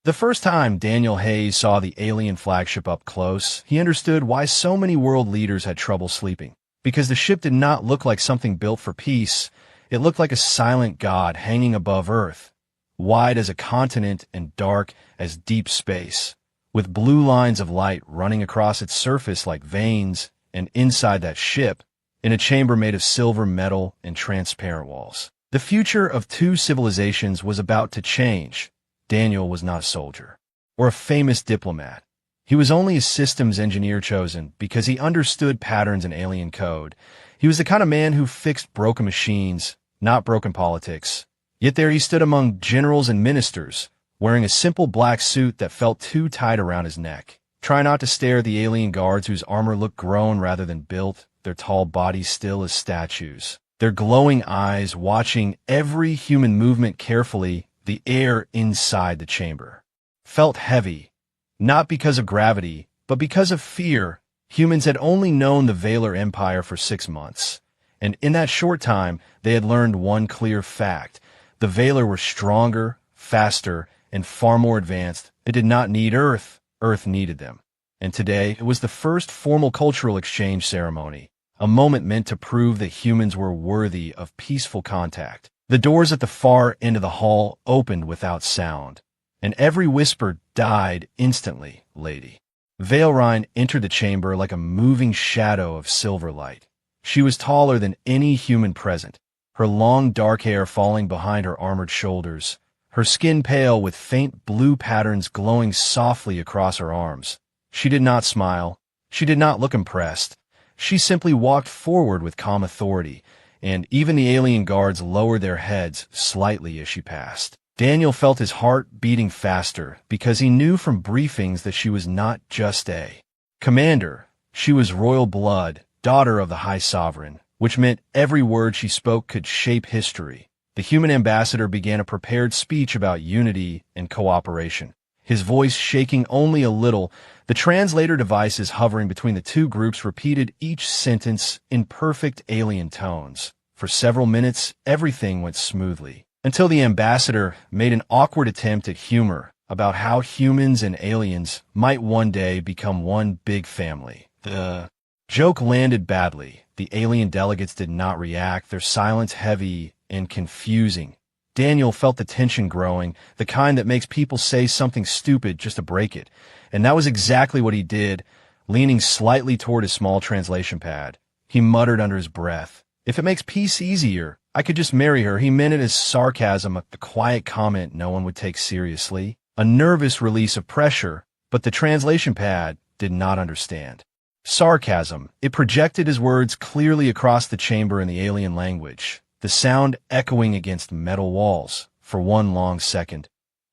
The first time Daniel Hayes saw the alien flagship up close, he understood why so many world leaders had trouble sleeping. Because the ship did not look like something built for peace, it looked like a silent god hanging above Earth, wide as a continent and dark as deep space, with blue lines of light running across its surface like veins, and inside that ship, in a chamber made of silver metal and transparent walls. The future of two civilizations was about to change. Daniel was not a soldier or a famous diplomat. He was only a systems engineer chosen because he understood patterns in alien code. He was the kind of man who fixed broken machines, not broken politics. Yet there he stood among generals and ministers, wearing a simple black suit that felt too tight around his neck. Try not to stare at the alien guards whose armor looked grown rather than built, their tall bodies still as statues. Their glowing eyes watching every human movement carefully. The air inside the chamber felt heavy, not because of gravity, but because of fear. Humans had only known the Valar Empire for 6 months, and in that short time, they had learned one clear fact. The Valar were stronger, faster, and far more advanced. They did not need Earth. Earth needed them. And today, it was the first formal cultural exchange ceremony, a moment meant to prove that humans were worthy of peaceful contact. The doors at the far end of the hall opened without sound, and every whisper died instantly, lady. Valrine entered the chamber like a moving shadow of silver light. She was taller than any human present, her long dark hair falling behind her armored shoulders, her skin pale with faint blue patterns glowing softly across her arms. She did not smile. She did not look impressed. She simply walked forward with calm authority, and even the alien guards lowered their heads slightly as she passed. Daniel felt his heart beating faster because he knew from briefings that she was not just a commander. She was royal blood, daughter of the High Sovereign, which meant every word she spoke could shape history. The human ambassador began a prepared speech about unity and cooperation. His voice shaking only a little, the translator devices hovering between the two groups repeated each sentence in perfect alien tones. For several minutes, everything went smoothly, until the ambassador made an awkward attempt at humor about how humans and aliens might one day become one big family. The joke landed badly. The alien delegates did not react, their silence heavy and confusing. Daniel felt the tension growing, the kind that makes people say something stupid just to break it. And that was exactly what he did, leaning slightly toward his small translation pad. He muttered under his breath, "If it makes peace easier, I could just marry her." He meant it as sarcasm, a quiet comment no one would take seriously, a nervous release of pressure, but the translation pad did not understand. Sarcasm. It projected his words clearly across the chamber in the alien language, the sound echoing against metal walls for one long second.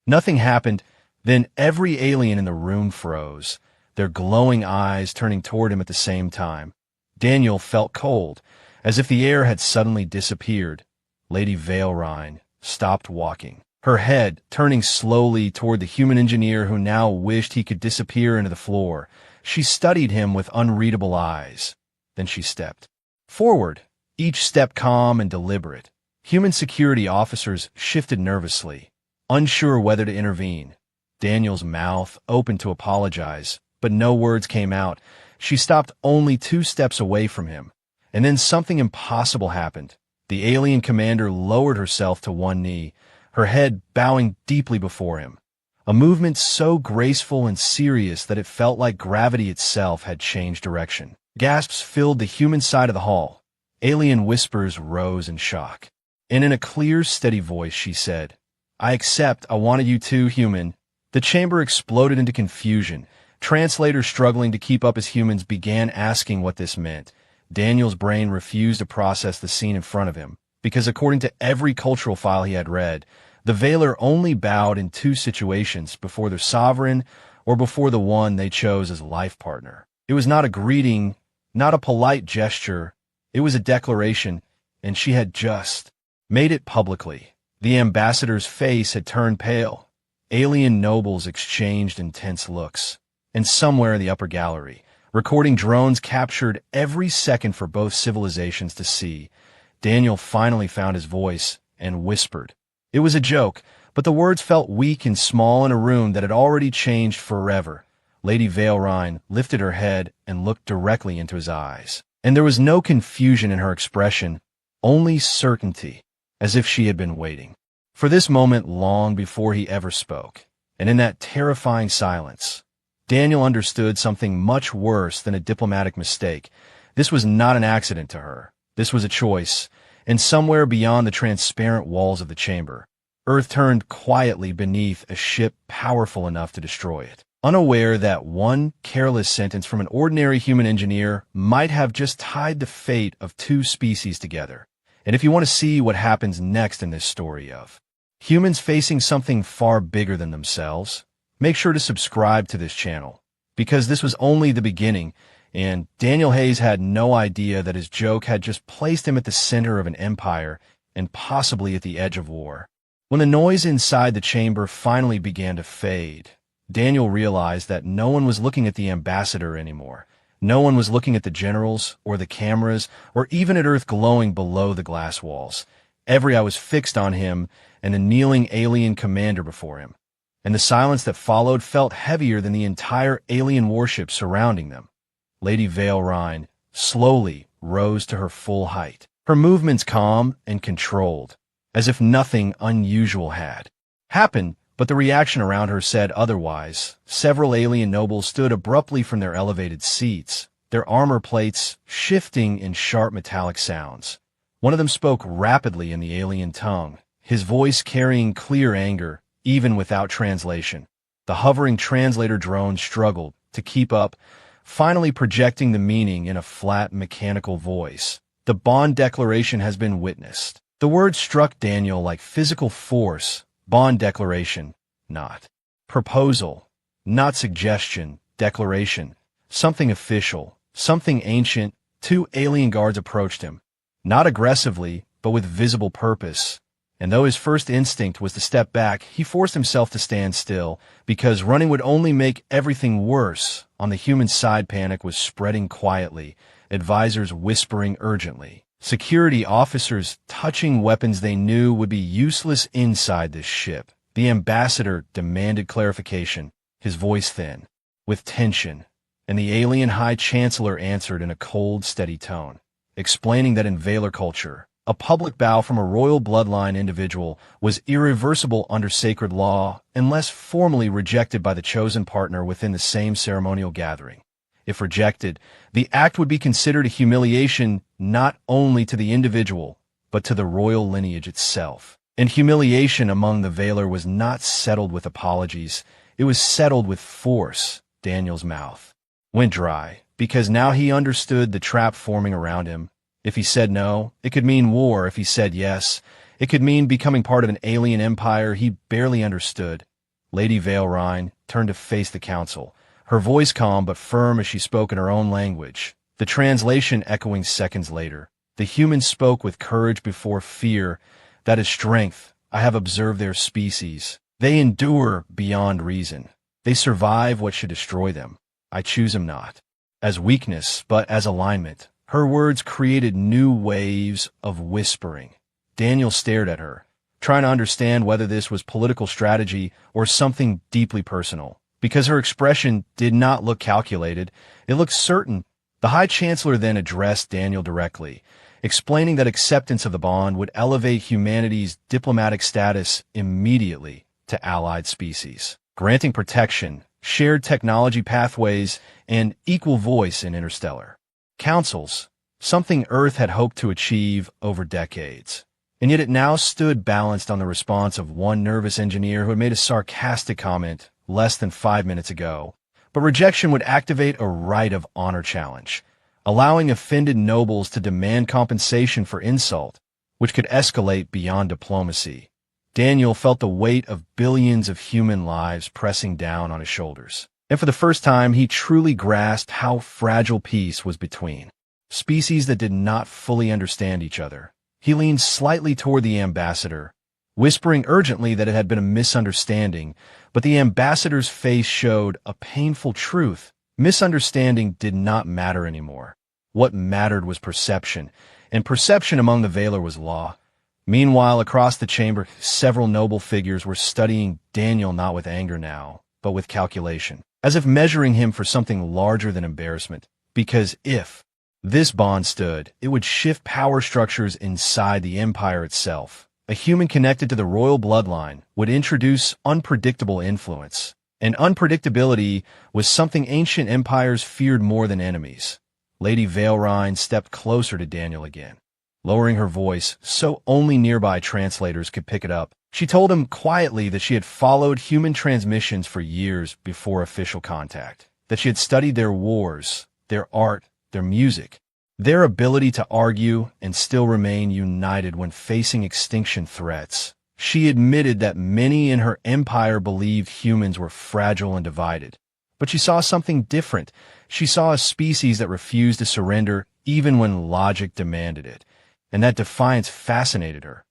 Nothing happened. Then every alien in the room froze, their glowing eyes turning toward him at the same time. Daniel felt cold, as if the air had suddenly disappeared. Lady Valrine stopped walking, her head turning slowly toward the human engineer who now wished he could disappear into the floor. She studied him with unreadable eyes. Then she stepped forward, each step calm and deliberate. Human security officers shifted nervously, unsure whether to intervene. Daniel's mouth opened to apologize, but no words came out. She stopped only 2 steps away from him. And then something impossible happened. The alien commander lowered herself to one knee, her head bowing deeply before him. A movement so graceful and serious that it felt like gravity itself had changed direction. Gasps filled the human side of the hall. Alien whispers rose in shock. And in a clear, steady voice, she said, "I accept. I wanted you too, human." The chamber exploded into confusion. Translators struggling to keep up as humans began asking what this meant. Daniel's brain refused to process the scene in front of him, because according to every cultural file he had read, the Valar only bowed in 2 situations, before their sovereign or before the one they chose as life partner. It was not a greeting, not a polite gesture. It was a declaration, and she had just made it publicly. The ambassador's face had turned pale. Alien nobles exchanged intense looks. And somewhere in the upper gallery, recording drones captured every second for both civilizations to see. Daniel finally found his voice and whispered. It was a joke, But the words felt weak and small in a room that had already changed forever. Lady Veilrine lifted her head and looked directly into his eyes. And there was no confusion in her expression, only certainty, as if she had been waiting for this moment long before he ever spoke. And in that terrifying silence, Daniel understood something much worse than a diplomatic mistake. This was not an accident to her. This was a choice, and somewhere beyond the transparent walls of the chamber, Earth turned quietly beneath a ship powerful enough to destroy it. Unaware that one careless sentence from an ordinary human engineer might have just tied the fate of two species together. And if you want to see what happens next in this story of humans facing something far bigger than themselves, make sure to subscribe to this channel, because this was only the beginning, and Daniel Hayes had no idea that his joke had just placed him at the center of an empire and possibly at the edge of war. When the noise inside the chamber finally began to fade, Daniel realized that no one was looking at the ambassador anymore. No one was looking at the generals or the cameras or even at Earth glowing below the glass walls. Every eye was fixed on him and the kneeling alien commander before him. And the silence that followed felt heavier than the entire alien warship surrounding them. Lady Veilrine slowly rose to her full height, her movements calm and controlled, as if nothing unusual had happened. But the reaction around her said otherwise. Several alien nobles stood abruptly from their elevated seats, their armor plates shifting in sharp metallic sounds. One of them spoke rapidly in the alien tongue, his voice carrying clear anger, even without translation. The hovering translator drone struggled to keep up, finally projecting the meaning in a flat, mechanical voice. The bond declaration has been witnessed. The words struck Daniel like physical force. Bond declaration, not proposal, not suggestion, declaration, something official, something ancient. Two alien guards approached him, not aggressively, but with visible purpose. And though his first instinct was to step back, he forced himself to stand still, because running would only make everything worse. On the human side, panic was spreading quietly, advisors whispering urgently. Security officers touching weapons they knew would be useless inside this ship. The ambassador demanded clarification, his voice thin, with tension, and the alien high chancellor answered in a cold, steady tone, explaining that in Valar culture, a public bow from a royal bloodline individual was irreversible under sacred law unless formally rejected by the chosen partner within the same ceremonial gathering. If rejected, the act would be considered a humiliation not only to the individual, but to the royal lineage itself. And humiliation among the Valar was not settled with apologies. It was settled with force. Daniel's mouth went dry, because now he understood the trap forming around him. If he said no, it could mean war. If he said yes, it could mean becoming part of an alien empire he barely understood. Lady Veilrine turned to face the council, her voice calm but firm as she spoke in her own language, the translation echoing seconds later. The human spoke with courage before fear. That is strength. I have observed their species. They endure beyond reason. They survive what should destroy them. I choose them not as weakness, but as alignment. Her words created new waves of whispering. Daniel stared at her, trying to understand whether this was political strategy or something deeply personal. Because her expression did not look calculated, it looked certain. The High Chancellor then addressed Daniel directly, explaining that acceptance of the bond would elevate humanity's diplomatic status immediately to allied species, granting protection, shared technology pathways, and equal voice in interstellar councils, something Earth had hoped to achieve over decades. And yet it now stood balanced on the response of one nervous engineer who had made a sarcastic comment less than 5 minutes ago. But rejection would activate a right of honor challenge, allowing offended nobles to demand compensation for insult, which could escalate beyond diplomacy. Daniel felt the weight of billions of human lives pressing down on his shoulders. And for the first time, he truly grasped how fragile peace was between species that did not fully understand each other. He leaned slightly toward the ambassador, whispering urgently that it had been a misunderstanding, but the ambassador's face showed a painful truth. Misunderstanding did not matter anymore. What mattered was perception, and perception among the Valar was law. Meanwhile, across the chamber, several noble figures were studying Daniel not with anger now, but with calculation, as if measuring him for something larger than embarrassment. Because if this bond stood, it would shift power structures inside the empire itself. A human connected to the royal bloodline would introduce unpredictable influence, and unpredictability was something ancient empires feared more than enemies. Lady Veilrine stepped closer to Daniel again. Lowering her voice so only nearby translators could pick it up, she told him quietly that she had followed human transmissions for years before official contact, that she had studied their wars, their art, their music, their ability to argue and still remain united when facing extinction threats. She admitted that many in her empire believed humans were fragile and divided. But she saw something different. She saw a species that refused to surrender even when logic demanded it. And that defiance fascinated her.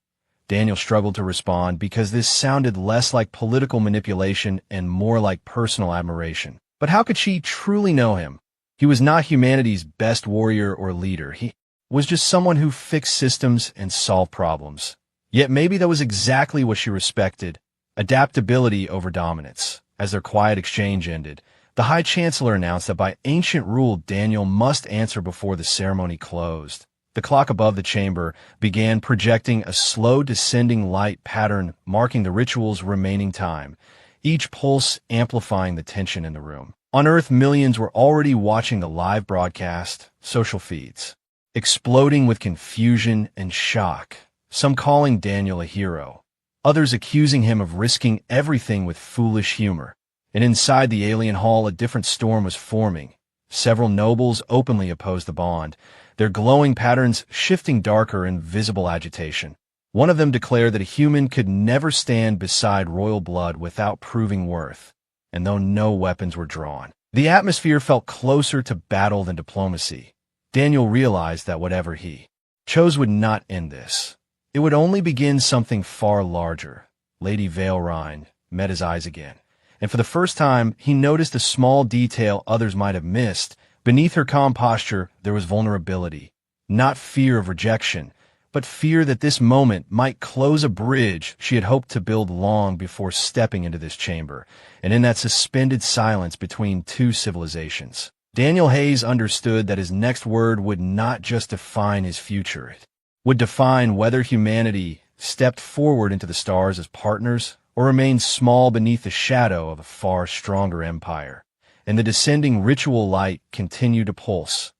Daniel struggled to respond because this sounded less like political manipulation and more like personal admiration. But how could she truly know him? He was not humanity's best warrior or leader. He was just someone who fixed systems and solved problems. Yet maybe that was exactly what she respected, adaptability over dominance. As their quiet exchange ended, the High Chancellor announced that by ancient rule Daniel must answer before the ceremony closed. The clock above the chamber began projecting a slow descending light pattern marking the ritual's remaining time, each pulse amplifying the tension in the room. On Earth, millions were already watching the live broadcast, social feeds, exploding with confusion and shock, some calling Daniel a hero, others accusing him of risking everything with foolish humor. And inside the alien hall, a different storm was forming. Several nobles openly opposed the bond, their glowing patterns shifting darker in visible agitation. One of them declared that a human could never stand beside royal blood without proving worth, and though no weapons were drawn, the atmosphere felt closer to battle than diplomacy. Daniel realized that whatever he chose would not end this. It would only begin something far larger. Lady Veilrine met his eyes again, and for the first time he noticed a small detail others might have missed. Beneath her calm posture, there was vulnerability. Not fear of rejection, but fear that this moment might close a bridge she had hoped to build long before stepping into this chamber, and in that suspended silence between two civilizations. Daniel Hayes understood that his next word would not just define his future. It would define whether humanity stepped forward into the stars as partners or remained small beneath the shadow of a far stronger empire. And the descending ritual light continued to pulse,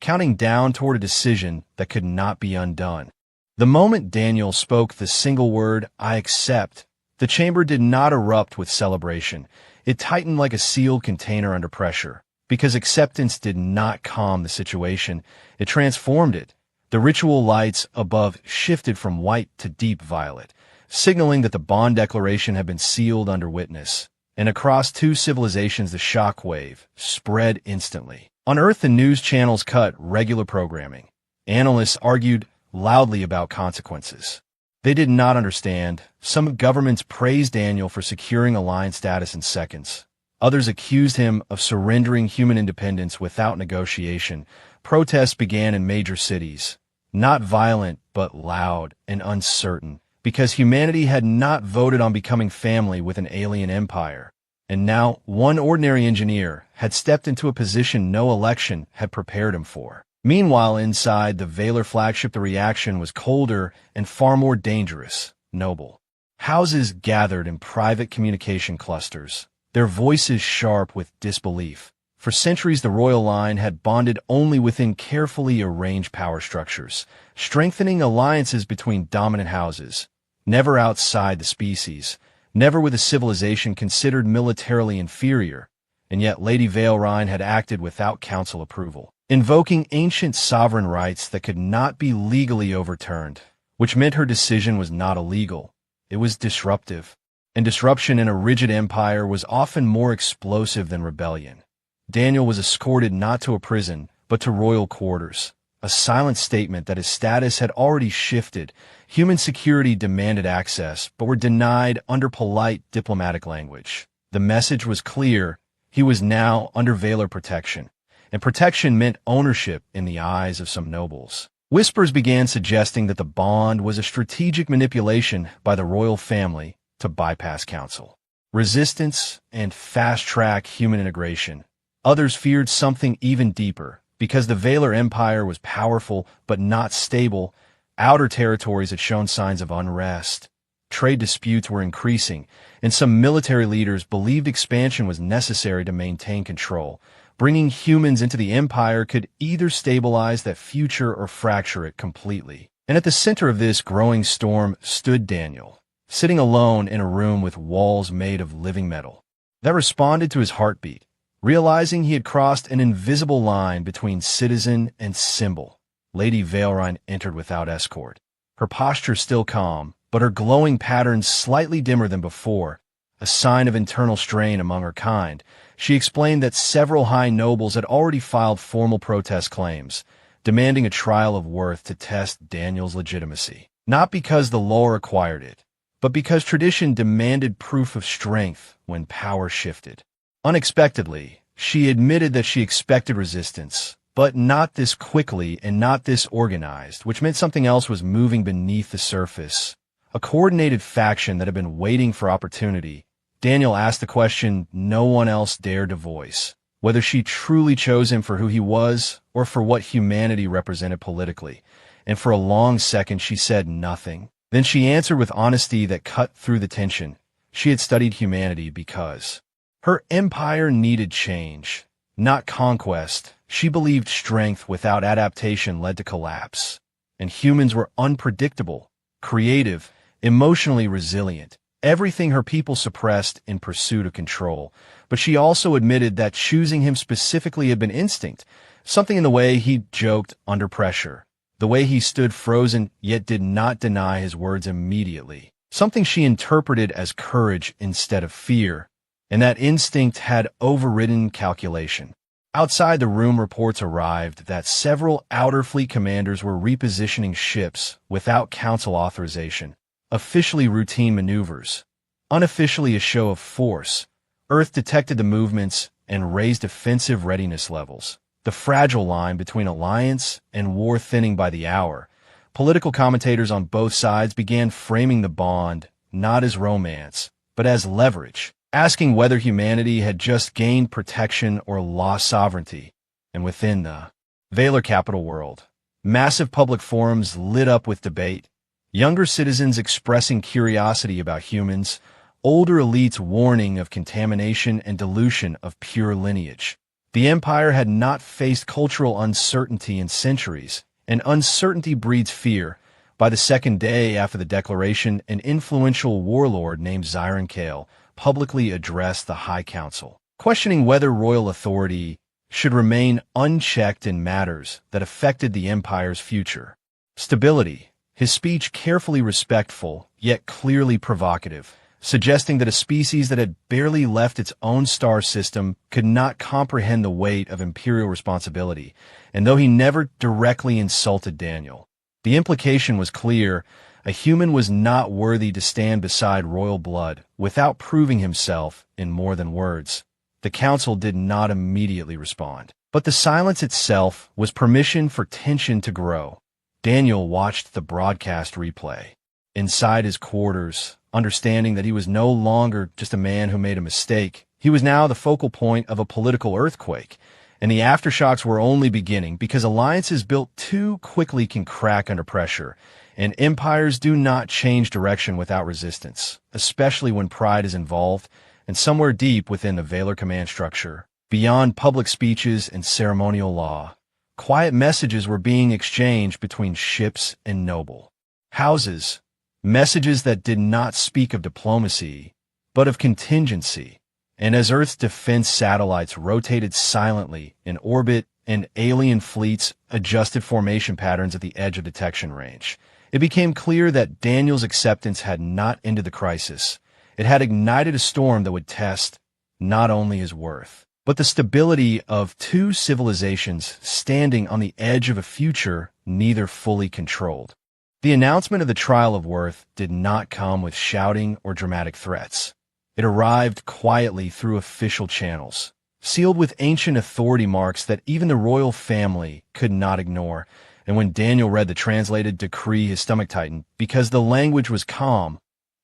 counting down toward a decision that could not be undone. The moment Daniel spoke the single word, "I accept," the chamber did not erupt with celebration. It tightened like a sealed container under pressure. Because acceptance did not calm the situation, it transformed it. The ritual lights above shifted from white to deep violet, signaling that the bond declaration had been sealed under witness. And across two civilizations the shockwave spread instantly. On Earth, the news channels cut regular programming. Analysts argued loudly about consequences. They did not understand. Some governments praised Daniel for securing alliance status in seconds. Others accused him of surrendering human independence without negotiation. Protests began in major cities, not violent but loud and uncertain, because humanity had not voted on becoming family with an alien empire. And now, one ordinary engineer had stepped into a position no election had prepared him for. Meanwhile, inside the Valor flagship, the reaction was colder and far more dangerous. Noble houses gathered in private communication clusters, their voices sharp with disbelief. For centuries, the royal line had bonded only within carefully arranged power structures, strengthening alliances between dominant houses. Never outside the species, never with a civilization considered militarily inferior, and yet Lady Veilrine had acted without council approval, invoking ancient sovereign rights that could not be legally overturned, which meant her decision was not illegal. It was disruptive, and disruption in a rigid empire was often more explosive than rebellion. Daniel was escorted not to a prison, but to royal quarters, a silent statement that his status had already shifted. Human security demanded access, but were denied under polite diplomatic language. The message was clear. He was now under Valor protection, and protection meant ownership in the eyes of some nobles. Whispers began suggesting that the bond was a strategic manipulation by the royal family to bypass council. Resistance and fast-track human integration. Others feared something even deeper. Because the Valar Empire was powerful but not stable, outer territories had shown signs of unrest. Trade disputes were increasing, and some military leaders believed expansion was necessary to maintain control. Bringing humans into the Empire could either stabilize that future or fracture it completely. And at the center of this growing storm stood Daniel, sitting alone in a room with walls made of living metal that responded to his heartbeat. Realizing he had crossed an invisible line between citizen and symbol, Lady Valrine entered without escort. Her posture still calm, but her glowing patterns slightly dimmer than before, a sign of internal strain among her kind. She explained that several high nobles had already filed formal protest claims, demanding a trial of worth to test Daniel's legitimacy. Not because the law required it, but because tradition demanded proof of strength when power shifted. Unexpectedly, she admitted that she expected resistance, but not this quickly and not this organized, which meant something else was moving beneath the surface. A coordinated faction that had been waiting for opportunity. Daniel asked the question no one else dared to voice, whether she truly chose him for who he was or for what humanity represented politically. And for a long second she said nothing. Then she answered with honesty that cut through the tension. She had studied humanity because her empire needed change, not conquest. She believed strength without adaptation led to collapse. And humans were unpredictable, creative, emotionally resilient. Everything her people suppressed in pursuit of control. But she also admitted that choosing him specifically had been instinct, something in the way he joked under pressure, the way he stood frozen yet did not deny his words immediately, something she interpreted as courage instead of fear. And that instinct had overridden calculation. Outside the room, reports arrived that several Outer Fleet commanders were repositioning ships without council authorization. Officially routine maneuvers. Unofficially a show of force. Earth detected the movements and raised defensive readiness levels. The fragile line between alliance and war thinning by the hour. Political commentators on both sides began framing the bond not as romance, but as leverage, asking whether humanity had just gained protection or lost sovereignty. And within the Valar capital world, massive public forums lit up with debate, younger citizens expressing curiosity about humans, older elites warning of contamination and dilution of pure lineage. The Empire had not faced cultural uncertainty in centuries, and uncertainty breeds fear. By the second day after the declaration, an influential warlord named Zyron Kale publicly addressed the High Council, questioning whether royal authority should remain unchecked in matters that affected the Empire's future. Stability. His speech carefully respectful, yet clearly provocative, suggesting that a species that had barely left its own star system could not comprehend the weight of imperial responsibility. And though he never directly insulted Daniel, the implication was clear. A human was not worthy to stand beside royal blood without proving himself in more than words. The council did not immediately respond, but the silence itself was permission for tension to grow. Daniel watched the broadcast replay. Inside his quarters, understanding that he was no longer just a man who made a mistake, he was now the focal point of a political earthquake. And the aftershocks were only beginning, because alliances built too quickly can crack under pressure. And empires do not change direction without resistance, especially when pride is involved, and somewhere deep within the Valar command structure, beyond public speeches and ceremonial law, quiet messages were being exchanged between ships and noble houses, messages that did not speak of diplomacy, but of contingency. And as Earth's defense satellites rotated silently in orbit and alien fleets adjusted formation patterns at the edge of detection range, it became clear that Daniel's acceptance had not ended the crisis. It had ignited a storm that would test not only his worth, but the stability of two civilizations standing on the edge of a future neither fully controlled. The announcement of the trial of worth did not come with shouting or dramatic threats. It arrived quietly through official channels, sealed with ancient authority marks that even the royal family could not ignore. And when Daniel read the translated decree, his stomach tightened, because the language was calm,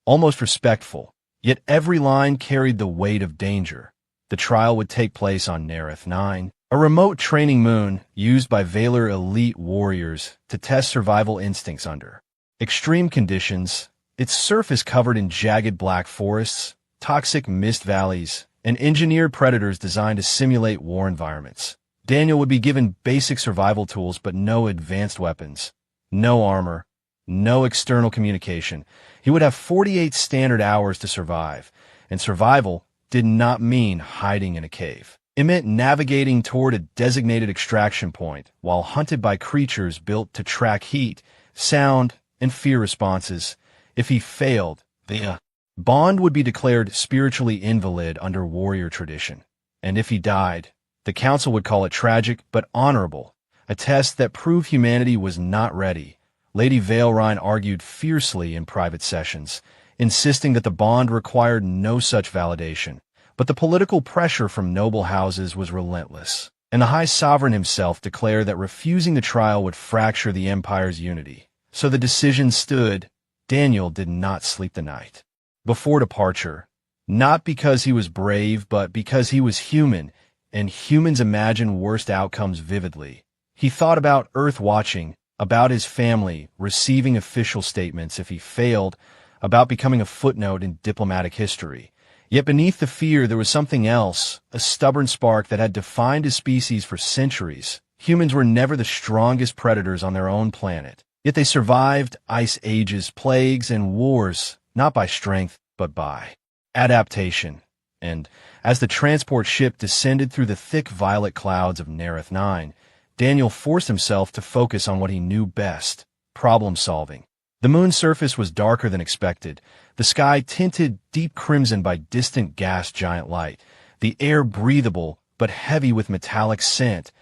almost respectful, yet every line carried the weight of danger. The trial would take place on Nereth 9, a remote training moon used by Valor elite warriors to test survival instincts under extreme conditions, its surface covered in jagged black forests, toxic mist valleys, and engineered predators designed to simulate war environments. Daniel would be given basic survival tools but no advanced weapons, no armor, no external communication. He would have 48 standard hours to survive, and survival did not mean hiding in a cave. It meant navigating toward a designated extraction point while hunted by creatures built to track heat, sound, and fear responses. If he failed, the bond would be declared spiritually invalid under warrior tradition. And if he died, the council would call it tragic but honorable, a test that proved humanity was not ready. Lady Vailrine argued fiercely in private sessions, insisting that the bond required no such validation. But the political pressure from noble houses was relentless, and the High Sovereign himself declared that refusing the trial would fracture the Empire's unity. So the decision stood. Daniel did not sleep the night before departure, not because he was brave, but because he was human, and humans imagine worst outcomes vividly. He thought about Earth watching, about his family receiving official statements if he failed, about becoming a footnote in diplomatic history. Yet beneath the fear there was something else, a stubborn spark that had defined his species for centuries. Humans were never the strongest predators on their own planet. Yet they survived ice ages, plagues, and wars, not by strength, but by adaptation. And as the transport ship descended through the thick violet clouds of Nereth 9, Daniel forced himself to focus on what he knew best, problem-solving. The moon's surface was darker than expected, the sky tinted deep crimson by distant gas giant light, the air breathable but heavy with metallic scent.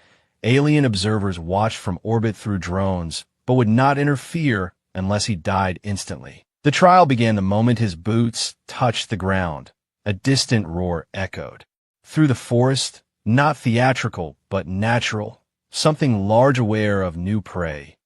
Alien observers watched from orbit through drones, but would not interfere unless he died instantly. The trial began the moment his boots touched the ground. A distant roar echoed through the forest, not theatrical, but natural, something large aware of new prey.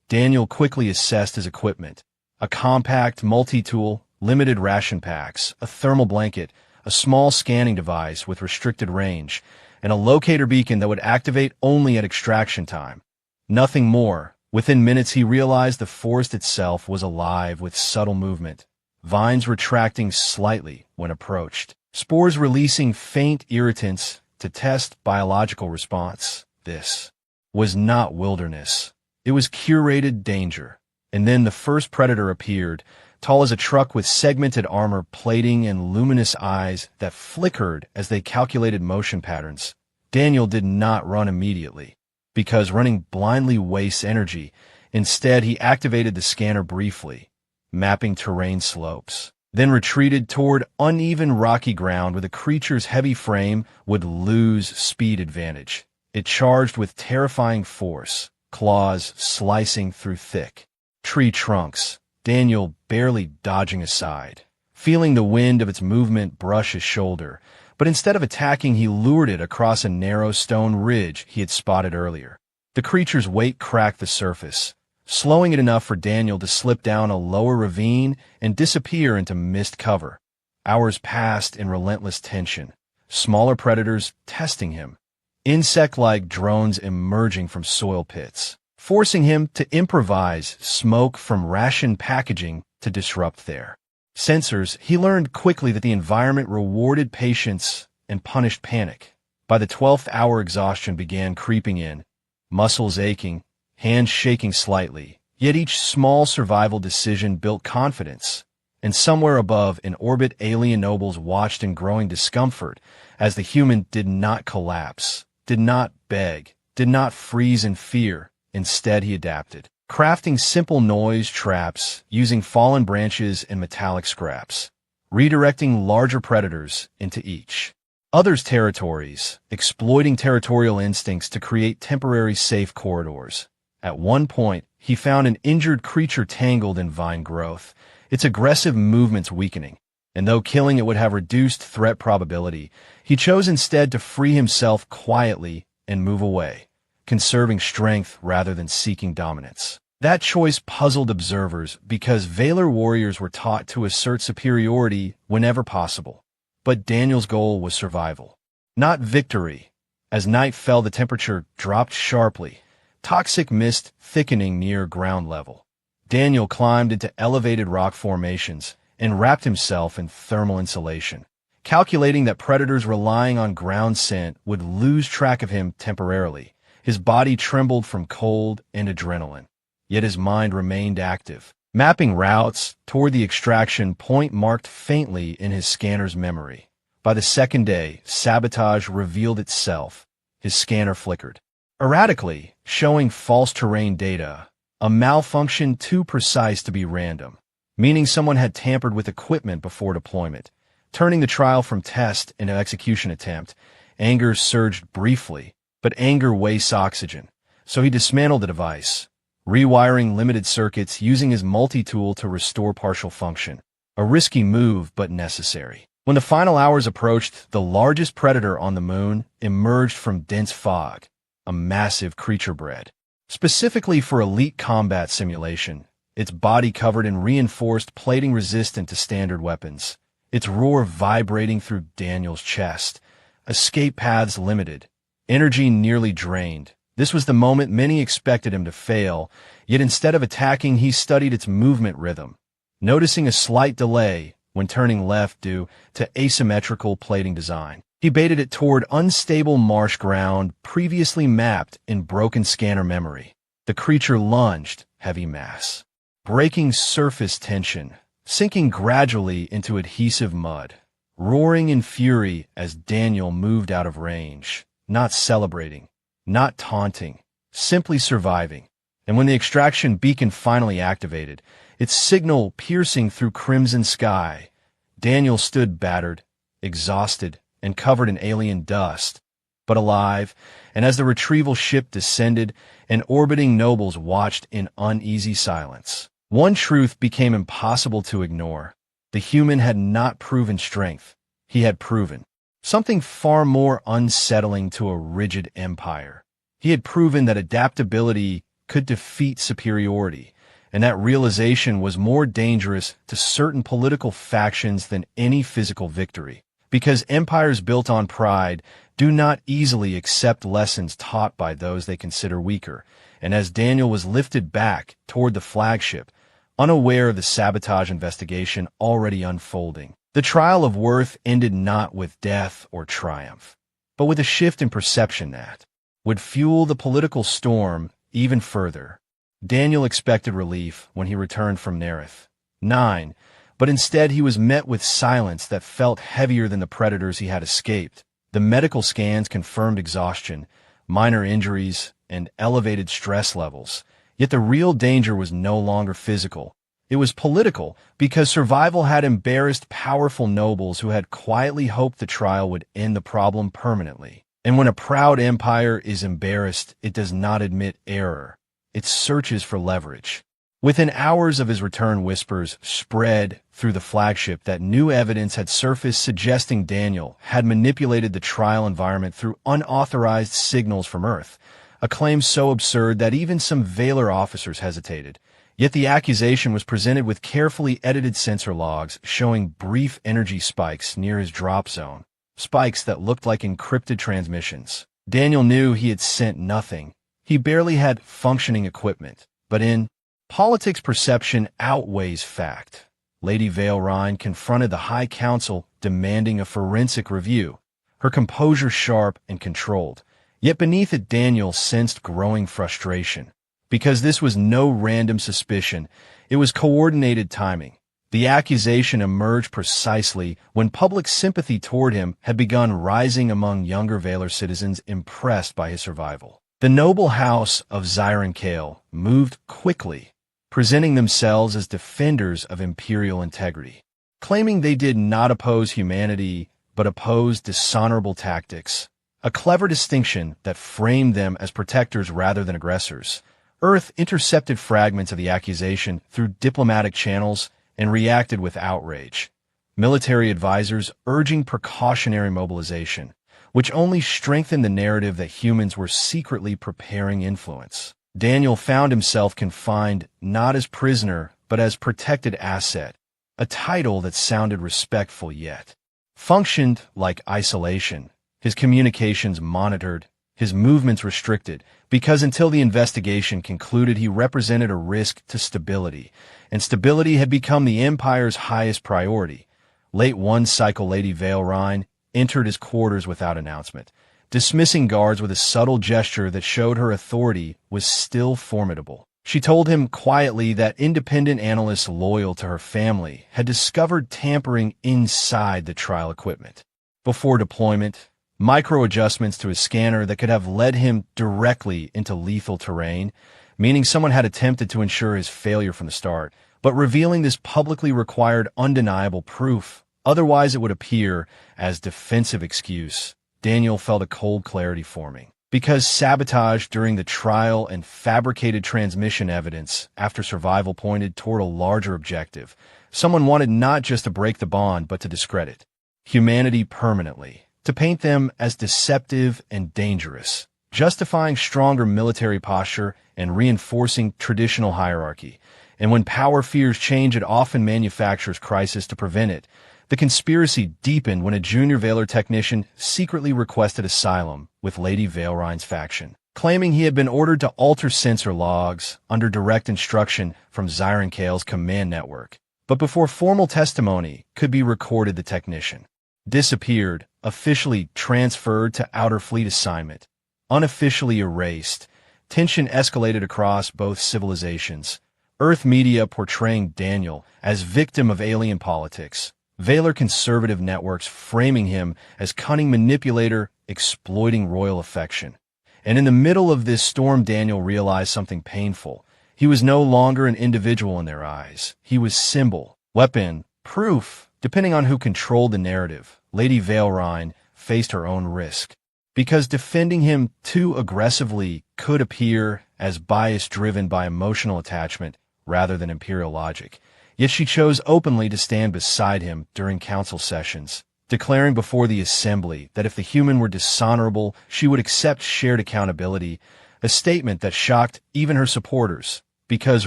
Daniel quickly assessed his equipment. A compact multi-tool, limited ration packs, a thermal blanket, a small scanning device with restricted range, and a locator beacon that would activate only at extraction time. Nothing more. Within minutes he realized the forest itself was alive with subtle movement, vines retracting slightly when approached, spores releasing faint irritants to test biological response. This was not wilderness. It was curated danger. And then the first predator appeared, tall as a truck with segmented armor plating and luminous eyes that flickered as they calculated motion patterns. Daniel did not run immediately, because running blindly wastes energy. Instead, he activated the scanner briefly, mapping terrain slopes, then retreated toward uneven rocky ground where the creature's heavy frame would lose speed advantage. It charged with terrifying force, claws slicing through thick tree trunks, Daniel barely dodging aside, feeling the wind of its movement brush his shoulder. But instead of attacking, he lured it across a narrow stone ridge he had spotted earlier. The creature's weight cracked the surface, slowing it enough for Daniel to slip down a lower ravine and disappear into mist cover. Hours passed in relentless tension, smaller predators testing him, insect-like drones emerging from soil pits, forcing him to improvise smoke from ration packaging to disrupt their sensors. He learned quickly that the environment rewarded patience and punished panic. By the 12th hour, exhaustion began creeping in, muscles aching, hands shaking slightly. Yet each small survival decision built confidence. And somewhere above, in orbit, alien nobles watched in growing discomfort as the human did not collapse, did not beg, did not freeze in fear. Instead, he adapted, crafting simple noise traps using fallen branches and metallic scraps, redirecting larger predators into each other's territories, exploiting territorial instincts to create temporary safe corridors. At one point, he found an injured creature tangled in vine growth, its aggressive movements weakening. And though killing it would have reduced threat probability, he chose instead to free himself quietly and move away. conserving strength rather than seeking dominance. That choice puzzled observers because Valar warriors were taught to assert superiority whenever possible. But Daniel's goal was survival, not victory. As night fell, the temperature dropped sharply, toxic mist thickening near ground level. Daniel climbed into elevated rock formations and wrapped himself in thermal insulation, calculating that predators relying on ground scent would lose track of him temporarily. His body trembled from cold and adrenaline, yet his mind remained active, mapping routes toward the extraction point marked faintly in his scanner's memory. By the second day, sabotage revealed itself. His scanner flickered erratically, showing false terrain data, a malfunction too precise to be random, meaning someone had tampered with equipment before deployment, turning the trial from test into execution attempt. Anger surged briefly, but anger wastes oxygen, so he dismantled the device, rewiring limited circuits using his multi-tool to restore partial function. A risky move, but necessary. When the final hours approached, the largest predator on the moon emerged from dense fog, a massive creature bred specifically for elite combat simulation, its body covered in reinforced plating resistant to standard weapons, its roar vibrating through Daniel's chest. Escape paths limited, energy nearly drained. This was the moment many expected him to fail, yet instead of attacking, he studied its movement rhythm, noticing a slight delay when turning left due to asymmetrical plating design. He baited it toward unstable marsh ground previously mapped in broken scanner memory. The creature lunged, heavy mass, breaking surface tension, sinking gradually into adhesive mud, roaring in fury as Daniel moved out of range, not celebrating, not taunting, simply surviving. And when the extraction beacon finally activated, its signal piercing through crimson sky, Daniel stood battered, exhausted, and covered in alien dust, but alive. And as the retrieval ship descended, and orbiting nobles watched in uneasy silence, one truth became impossible to ignore. The human had not proven strength. He had proven something far more unsettling to a rigid empire. He had proven that adaptability could defeat superiority, and that realization was more dangerous to certain political factions than any physical victory. Because empires built on pride do not easily accept lessons taught by those they consider weaker. And as Daniel was lifted back toward the flagship, unaware of the sabotage investigation already unfolding, the trial of worth ended not with death or triumph, but with a shift in perception that would fuel the political storm even further. Daniel expected relief when he returned from Nerith 9, but instead he was met with silence that felt heavier than the predators he had escaped. The medical scans confirmed exhaustion, minor injuries, and elevated stress levels. Yet the real danger was no longer physical. It was political, because survival had embarrassed powerful nobles who had quietly hoped the trial would end the problem permanently. And when a proud empire is embarrassed, it does not admit error. It searches for leverage. Within hours of his return, whispers spread through the flagship that new evidence had surfaced suggesting Daniel had manipulated the trial environment through unauthorized signals from Earth, a claim so absurd that even some Valar officers hesitated. Yet the accusation was presented with carefully edited sensor logs showing brief energy spikes near his drop zone, spikes that looked like encrypted transmissions. Daniel knew he had sent nothing. He barely had functioning equipment. But in politics, perception outweighs fact. Lady Valrine confronted the High Council demanding a forensic review, her composure sharp and controlled. Yet beneath it, Daniel sensed growing frustration. Because this was no random suspicion, it was coordinated timing. The accusation emerged precisely when public sympathy toward him had begun rising among younger Valar citizens impressed by his survival. The noble house of Zyrenkale moved quickly, presenting themselves as defenders of imperial integrity, claiming they did not oppose humanity but opposed dishonorable tactics, a clever distinction that framed them as protectors rather than aggressors. Earth intercepted fragments of the accusation through diplomatic channels and reacted with outrage. Military advisors urging precautionary mobilization, which only strengthened the narrative that humans were secretly preparing influence. Daniel found himself confined not as prisoner, but as protected asset, a title that sounded respectful yet functioned like isolation. His communications monitored, his movements restricted, because until the investigation concluded he represented a risk to stability, and stability had become the Empire's highest priority. Late one cycle Lady Veilrine entered his quarters without announcement, dismissing guards with a subtle gesture that showed her authority was still formidable. She told him quietly that independent analysts loyal to her family had discovered tampering inside the trial equipment. Before deployment, micro-adjustments to his scanner that could have led him directly into lethal terrain, meaning someone had attempted to ensure his failure from the start, but revealing this publicly required undeniable proof. Otherwise it would appear as defensive excuse. Daniel felt a cold clarity forming. Because sabotage during the trial and fabricated transmission evidence after survival pointed toward a larger objective, someone wanted not just to break the bond but to discredit humanity permanently, to paint them as deceptive and dangerous, justifying stronger military posture and reinforcing traditional hierarchy. And when power fears change, it often manufactures crisis to prevent it. The conspiracy deepened when a junior Vaylor technician secretly requested asylum with Lady Veilrine's faction, claiming he had been ordered to alter sensor logs under direct instruction from Zyron Kale's command network. But before formal testimony could be recorded, the technician disappeared, officially transferred to Outer Fleet assignment, unofficially erased. Tension escalated across both civilizations. Earth media portraying Daniel as victim of alien politics, Vaylor conservative networks framing him as cunning manipulator exploiting royal affection. And in the middle of this storm, Daniel realized something painful. He was no longer an individual in their eyes. He was symbol, weapon, proof. Depending on who controlled the narrative, Lady Veilrine faced her own risk, because defending him too aggressively could appear as bias driven by emotional attachment rather than imperial logic. Yet she chose openly to stand beside him during council sessions, declaring before the assembly that if the human were dishonorable, she would accept shared accountability, a statement that shocked even her supporters, because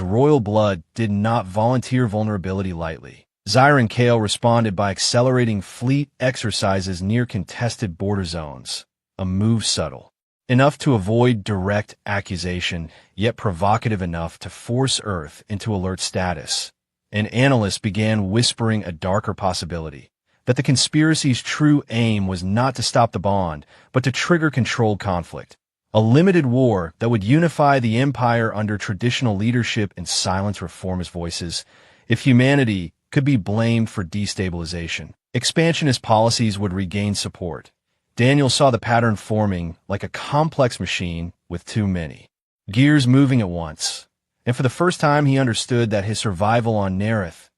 royal blood did not volunteer vulnerability lightly. Zyron Kale responded by accelerating fleet exercises near contested border zones, a move subtle enough to avoid direct accusation, yet provocative enough to force Earth into alert status. And analysts began whispering a darker possibility, that the conspiracy's true aim was not to stop the bond, but to trigger controlled conflict, a limited war that would unify the Empire under traditional leadership and silence reformist voices. If humanity could be blamed for destabilization, expansionist policies would regain support. Daniel saw the pattern forming like a complex machine with too many gears moving at once. And for the first time he understood that his survival on Nerith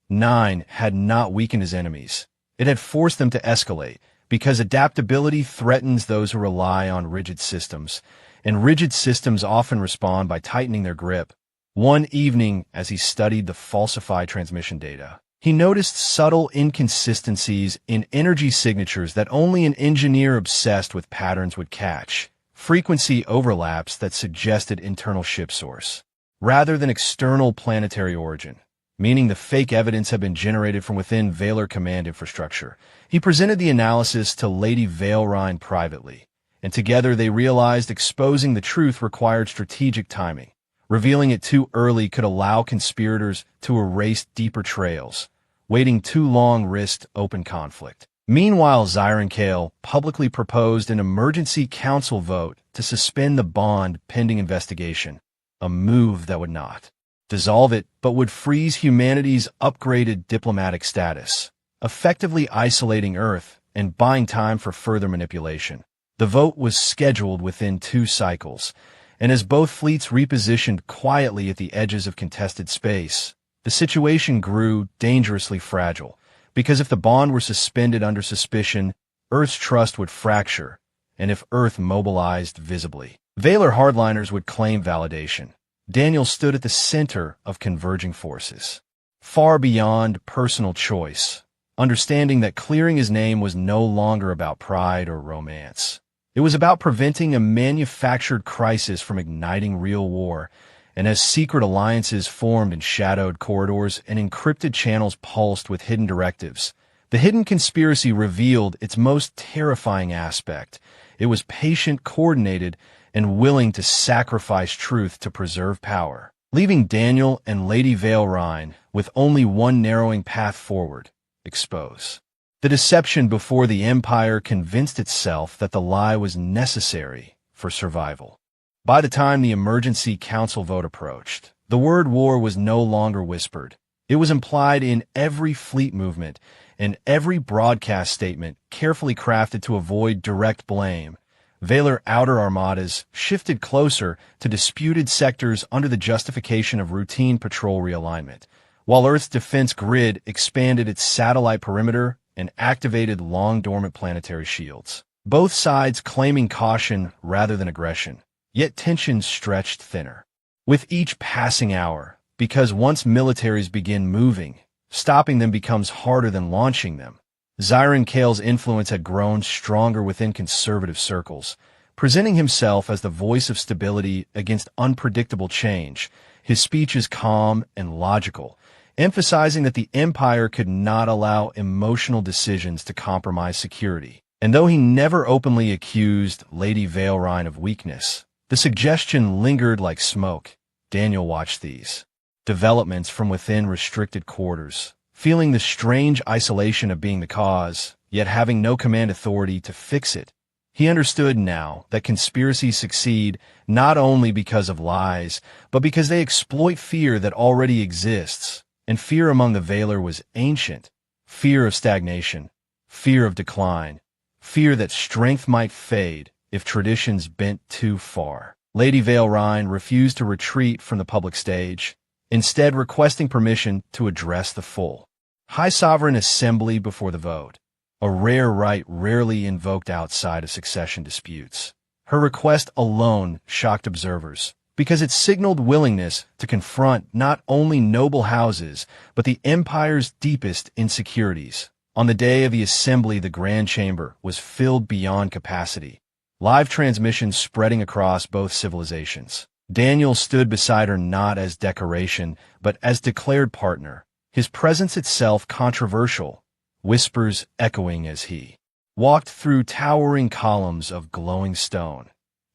9 had not weakened his enemies. It had forced them to escalate, because adaptability threatens those who rely on rigid systems, and rigid systems often respond by tightening their grip. One evening, as he studied the falsified transmission data, he noticed subtle inconsistencies in energy signatures that only an engineer obsessed with patterns would catch, frequency overlaps that suggested internal ship source rather than external planetary origin, meaning the fake evidence had been generated from within Vaylor command infrastructure. He presented the analysis to Lady Veilrine privately, and together they realized exposing the truth required strategic timing. Revealing it too early could allow conspirators to erase deeper trails. Waiting too long risked open conflict. Meanwhile, Zyron Kale publicly proposed an emergency council vote to suspend the bond pending investigation, a move that would not dissolve it, but would freeze humanity's upgraded diplomatic status, effectively isolating Earth and buying time for further manipulation. The vote was scheduled within 2 cycles, and as both fleets repositioned quietly at the edges of contested space, the situation grew dangerously fragile, because if the bond were suspended under suspicion, Earth's trust would fracture, and if Earth mobilized visibly, Vaylor hardliners would claim validation. Daniel stood at the center of converging forces, far beyond personal choice. understanding that clearing his name was no longer about pride or romance. It was about preventing a manufactured crisis from igniting real war, and as secret alliances formed in shadowed corridors and encrypted channels pulsed with hidden directives, the hidden conspiracy revealed its most terrifying aspect. It was patient, coordinated, and willing to sacrifice truth to preserve power, leaving Daniel and Lady Veilrine with only one narrowing path forward: expose the deception before the Empire convinced itself that the lie was necessary for survival. By the time the emergency council vote approached, the word war was no longer whispered. It was implied in every fleet movement and every broadcast statement, carefully crafted to avoid direct blame. Valar outer armadas shifted closer to disputed sectors under the justification of routine patrol realignment, while Earth's defense grid expanded its satellite perimeter and activated long-dormant planetary shields. Both sides claiming caution rather than aggression, yet tensions stretched thinner with each passing hour, because once militaries begin moving, stopping them becomes harder than launching them. Xiron Kale's influence had grown stronger within conservative circles, presenting himself as the voice of stability against unpredictable change. His speech is calm and logical, emphasizing that the Empire could not allow emotional decisions to compromise security. And though he never openly accused Lady Veilrine of weakness, the suggestion lingered like smoke. Daniel watched these developments from within restricted quarters, feeling the strange isolation of being the cause, yet having no command authority to fix it. He understood now that conspiracies succeed not only because of lies, but because they exploit fear that already exists. And fear among the Valar was ancient. Fear of stagnation, fear of decline, fear that strength might fade if traditions bent too far. Lady Veilrine refused to retreat from the public stage, instead requesting permission to address the full High Sovereign Assembly before the vote, a rare right rarely invoked outside of succession disputes. Her request alone shocked observers, because it signaled willingness to confront not only noble houses, but the Empire's deepest insecurities. On the day of the assembly, the Grand Chamber was filled beyond capacity, live transmissions spreading across both civilizations. Daniel stood beside her not as decoration, but as declared partner, his presence itself controversial, whispers echoing as he walked through towering columns of glowing stone.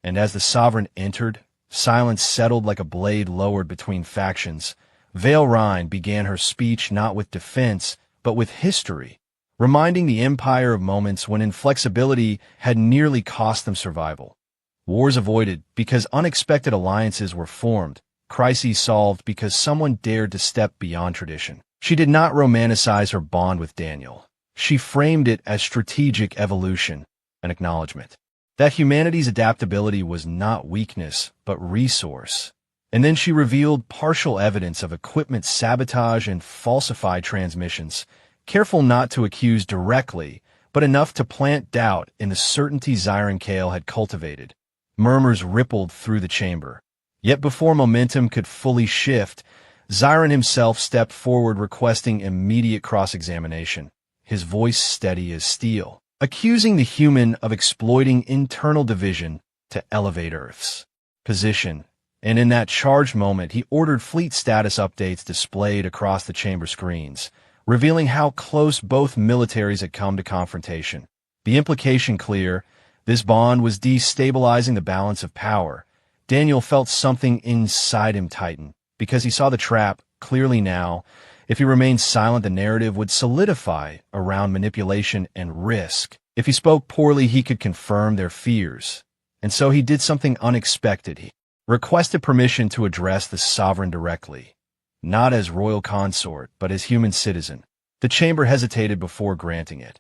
And as the sovereign entered, silence settled like a blade lowered between factions. Veilrine began her speech not with defense, but with history, reminding the Empire of moments when inflexibility had nearly cost them survival. Wars avoided because unexpected alliances were formed, crises solved because someone dared to step beyond tradition. She did not romanticize her bond with Daniel. She framed it as strategic evolution, an acknowledgement that humanity's adaptability was not weakness, but resource. And then she revealed partial evidence of equipment sabotage and falsified transmissions, careful not to accuse directly, but enough to plant doubt in the certainty Xiron Kale had cultivated. Murmurs rippled through the chamber. Yet before momentum could fully shift, Xiron himself stepped forward requesting immediate cross-examination, his voice steady as steel, accusing the human of exploiting internal division to elevate Earth's position. And in that charged moment, he ordered fleet status updates displayed across the chamber screens, revealing how close both militaries had come to confrontation. The implication clear: this bond was destabilizing the balance of power. Daniel felt something inside him tighten, because he saw the trap clearly now. If he remained silent, the narrative would solidify around manipulation and risk. If he spoke poorly, he could confirm their fears. And so he did something unexpected. He requested permission to address the sovereign directly, not as royal consort, but as human citizen. The chamber hesitated before granting it,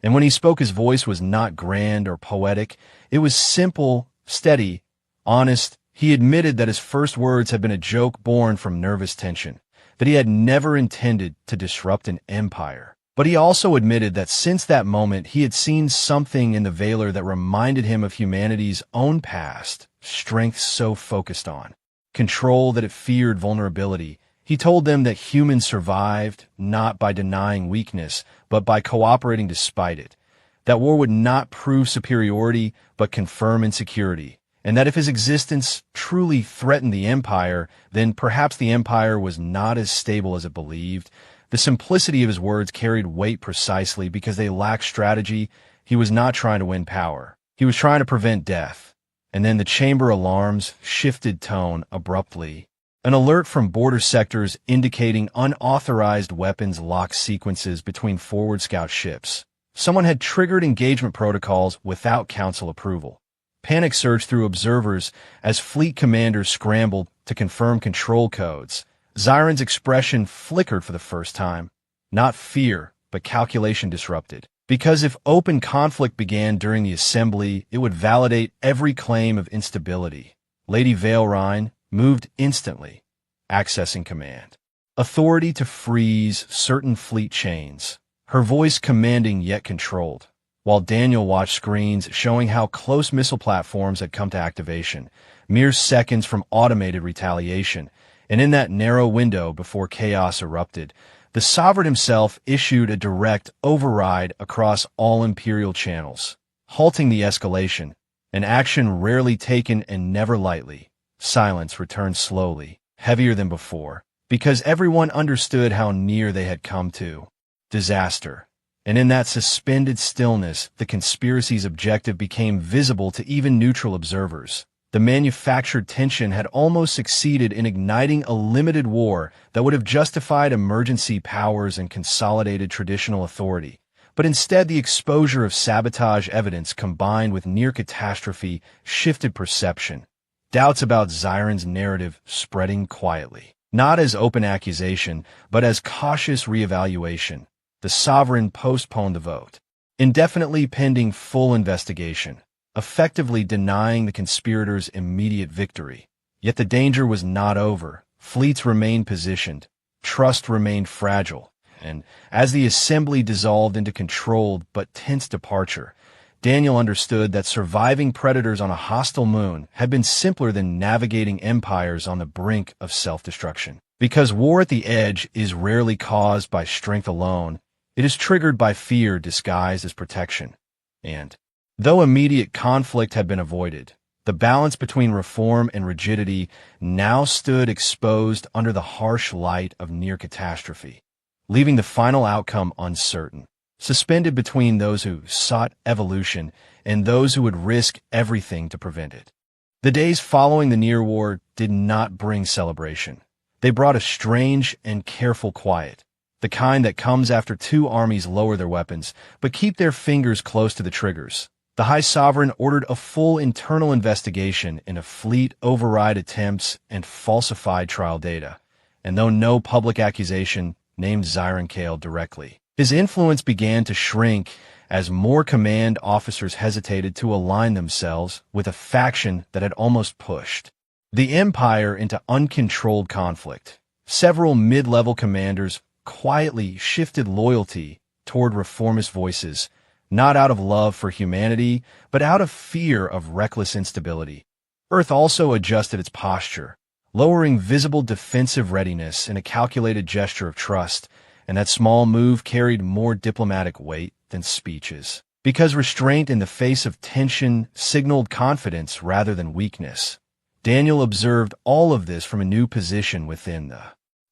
and when he spoke, his voice was not grand or poetic. It was simple, steady, honest. He admitted that his first words had been a joke born from nervous tension, that he had never intended to disrupt an empire. But he also admitted that since that moment he had seen something in the Valar that reminded him of humanity's own past, strength so focused on control that it feared vulnerability. He told them that humans survived not by denying weakness, but by cooperating despite it. That war would not prove superiority, but confirm insecurity. And that if his existence truly threatened the Empire, then perhaps the Empire was not as stable as it believed. The simplicity of his words carried weight precisely because they lacked strategy. He was not trying to win power. He was trying to prevent death. And then the chamber alarms shifted tone abruptly. An alert from border sectors indicating unauthorized weapons lock sequences between forward scout ships. Someone had triggered engagement protocols without council approval. Panic surged through observers as fleet commanders scrambled to confirm control codes. Zyron's expression flickered for the first time. Not fear, but calculation disrupted. Because if open conflict began during the assembly, it would validate every claim of instability. Lady Veilrine moved instantly, accessing command. Authority to freeze certain fleet chains. Her voice commanding yet controlled. While Daniel watched screens showing how close missile platforms had come to activation, mere seconds from automated retaliation, and in that narrow window before chaos erupted, the Sovereign himself issued a direct override across all Imperial channels, halting the escalation, an action rarely taken and never lightly. Silence returned slowly, heavier than before, because everyone understood how near they had come to disaster. And in that suspended stillness, the conspiracy's objective became visible to even neutral observers. The manufactured tension had almost succeeded in igniting a limited war that would have justified emergency powers and consolidated traditional authority. But instead, the exposure of sabotage evidence combined with near catastrophe shifted perception. Doubts about Zyron's narrative spreading quietly. Not as open accusation, but as cautious reevaluation. The Sovereign postponed the vote, indefinitely pending full investigation, effectively denying the conspirators immediate victory. Yet the danger was not over. Fleets remained positioned, trust remained fragile, and as the assembly dissolved into controlled but tense departure, Daniel understood that surviving predators on a hostile moon had been simpler than navigating empires on the brink of self-destruction. Because war at the edge is rarely caused by strength alone, it is triggered by fear disguised as protection. And though immediate conflict had been avoided, the balance between reform and rigidity now stood exposed under the harsh light of near catastrophe, leaving the final outcome uncertain, suspended between those who sought evolution and those who would risk everything to prevent it. The days following the near war did not bring celebration. They brought a strange and careful quiet, the kind that comes after two armies lower their weapons, but keep their fingers close to the triggers. The High Sovereign ordered a full internal investigation into fleet override attempts and falsified trial data, and though no public accusation named Zyron Kale directly, his influence began to shrink as more command officers hesitated to align themselves with a faction that had almost pushed the Empire into uncontrolled conflict. Several mid-level commanders quietly shifted loyalty toward reformist voices, not out of love for humanity, but out of fear of reckless instability. Earth also adjusted its posture, lowering visible defensive readiness in a calculated gesture of trust, and that small move carried more diplomatic weight than speeches, because restraint in the face of tension signaled confidence rather than weakness. Daniel observed all of this from a new position within the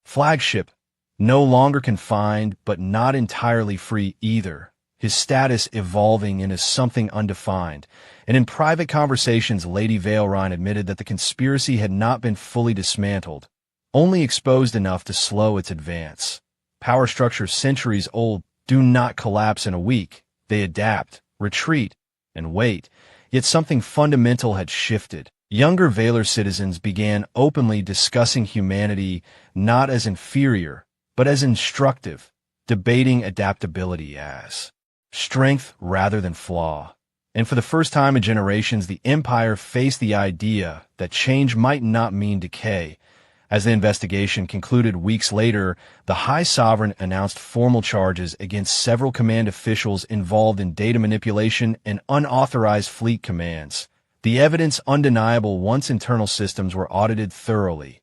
flagship, no longer confined but not entirely free either, his status evolving into something undefined. And in private conversations, Lady Veilrine admitted that the conspiracy had not been fully dismantled, only exposed enough to slow its advance. Power structures centuries old do not collapse in a week. They adapt, retreat, and wait. Yet something fundamental had shifted. Younger Valar citizens began openly discussing humanity not as inferior, but as instructive, debating adaptability as strength rather than flaw. And for the first time in generations, the Empire faced the idea that change might not mean decay. As the investigation concluded weeks later, the High Sovereign announced formal charges against several command officials involved in data manipulation and unauthorized fleet commands. The evidence undeniable once internal systems were audited thoroughly.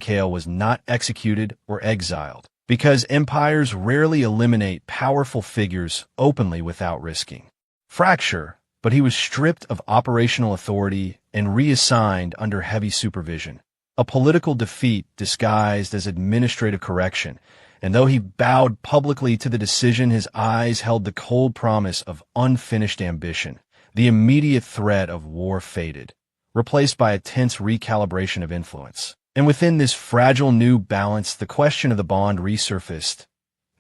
Kale was not executed or exiled, because empires rarely eliminate powerful figures openly without risking fracture, but he was stripped of operational authority and reassigned under heavy supervision. A political defeat disguised as administrative correction, and though he bowed publicly to the decision, his eyes held the cold promise of unfinished ambition. The immediate threat of war faded, replaced by a tense recalibration of influence. And within this fragile new balance, the question of the bond resurfaced,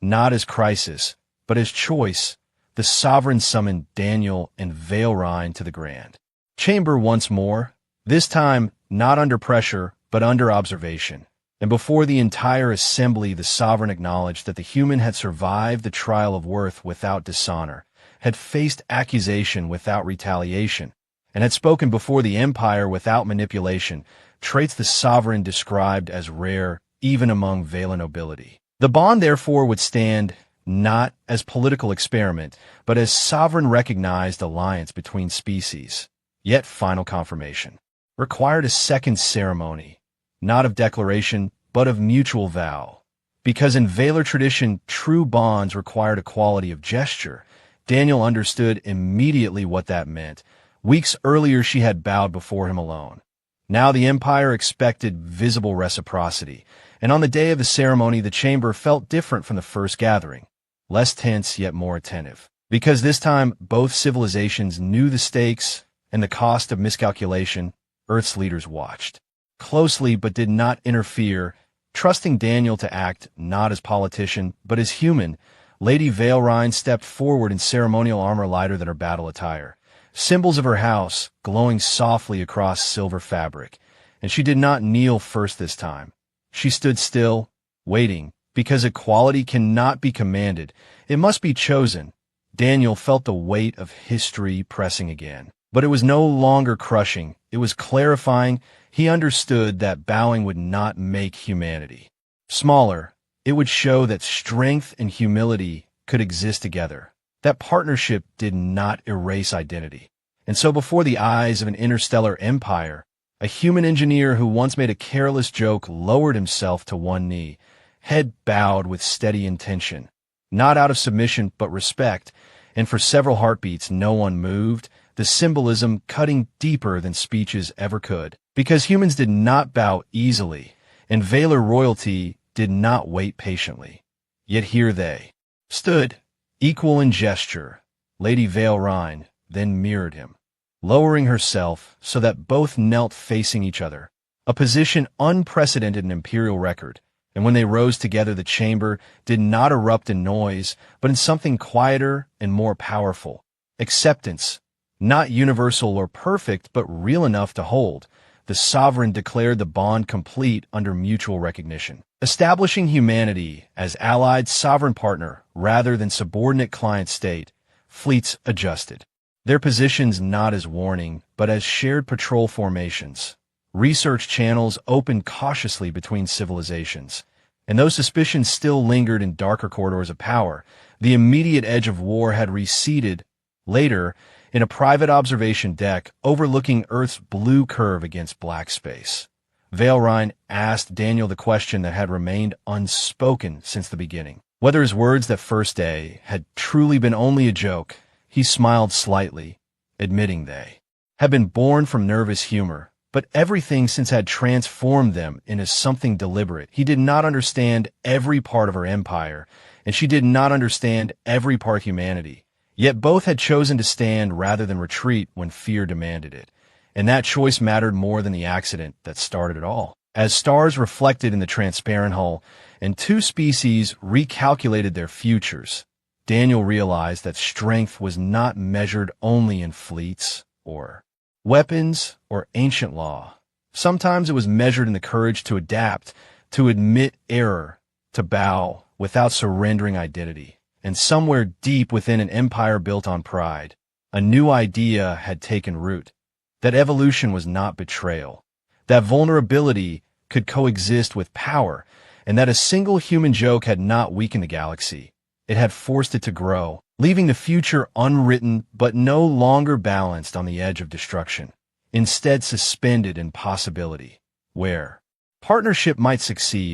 not as crisis, but as choice. The sovereign summoned Daniel and Valrine to the grand chamber once more, this time not under pressure, but under observation. And before the entire assembly, the sovereign acknowledged that the human had survived the trial of worth without dishonor, had faced accusation without retaliation, and had spoken before the empire without manipulation, traits the sovereign described as rare even among Vela nobility. The bond, therefore, would stand not as political experiment, but as sovereign recognized alliance between species. Yet final confirmation required a second ceremony, not of declaration, but of mutual vow. Because in Valar tradition, true bonds required a quality of gesture. Daniel understood immediately what that meant. Weeks earlier, she had bowed before him alone. Now the Empire expected visible reciprocity, and on the day of the ceremony, the chamber felt different from the first gathering, less tense yet more attentive. Because this time, both civilizations knew the stakes and the cost of miscalculation. Earth's leaders watched closely but did not interfere, trusting Daniel to act not as politician, but as human. Lady Valrine stepped forward in ceremonial armor lighter than her battle attire, symbols of her house glowing softly across silver fabric. And she did not kneel first this time. She stood still, waiting, because equality cannot be commanded. It must be chosen. Daniel felt the weight of history pressing again. But it was no longer crushing. It was clarifying. He understood that bowing would not make humanity smaller. It would show that strength and humility could exist together. That partnership did not erase identity. And so before the eyes of an interstellar empire, a human engineer who once made a careless joke lowered himself to one knee, head bowed with steady intention, not out of submission but respect, and for several heartbeats no one moved, the symbolism cutting deeper than speeches ever could. Because humans did not bow easily, and Valar royalty did not wait patiently. Yet here they stood, equal in gesture. Lady Valrine then mirrored him, lowering herself so that both knelt facing each other, a position unprecedented in imperial record. And when they rose together, the chamber did not erupt in noise, but in something quieter and more powerful. Acceptance, not universal or perfect, but real enough to hold. The sovereign declared the bond complete under mutual recognition, establishing humanity as allied sovereign partner rather than subordinate client state. Fleets adjusted their positions not as warning, but as shared patrol formations. Research channels opened cautiously between civilizations, and though suspicions still lingered in darker corridors of power, the immediate edge of war had receded. Later, in a private observation deck overlooking Earth's blue curve against black space, Valrine asked Daniel the question that had remained unspoken since the beginning. Whether his words that first day had truly been only a joke. He smiled slightly, admitting they had been born from nervous humor, but everything since had transformed them into something deliberate. He did not understand every part of her empire, and she did not understand every part of humanity. Yet both had chosen to stand rather than retreat when fear demanded it, and that choice mattered more than the accident that started it all. As stars reflected in the transparent hull, and two species recalculated their futures, Daniel realized that strength was not measured only in fleets or weapons or ancient law. Sometimes it was measured in the courage to adapt, to admit error, to bow without surrendering identity. And somewhere deep within an empire built on pride, a new idea had taken root, that evolution was not betrayal, that vulnerability could coexist with power, and that a single human joke had not weakened the galaxy. It had forced it to grow, leaving the future unwritten but no longer balanced on the edge of destruction, instead suspended in possibility, where Partnership might succeed,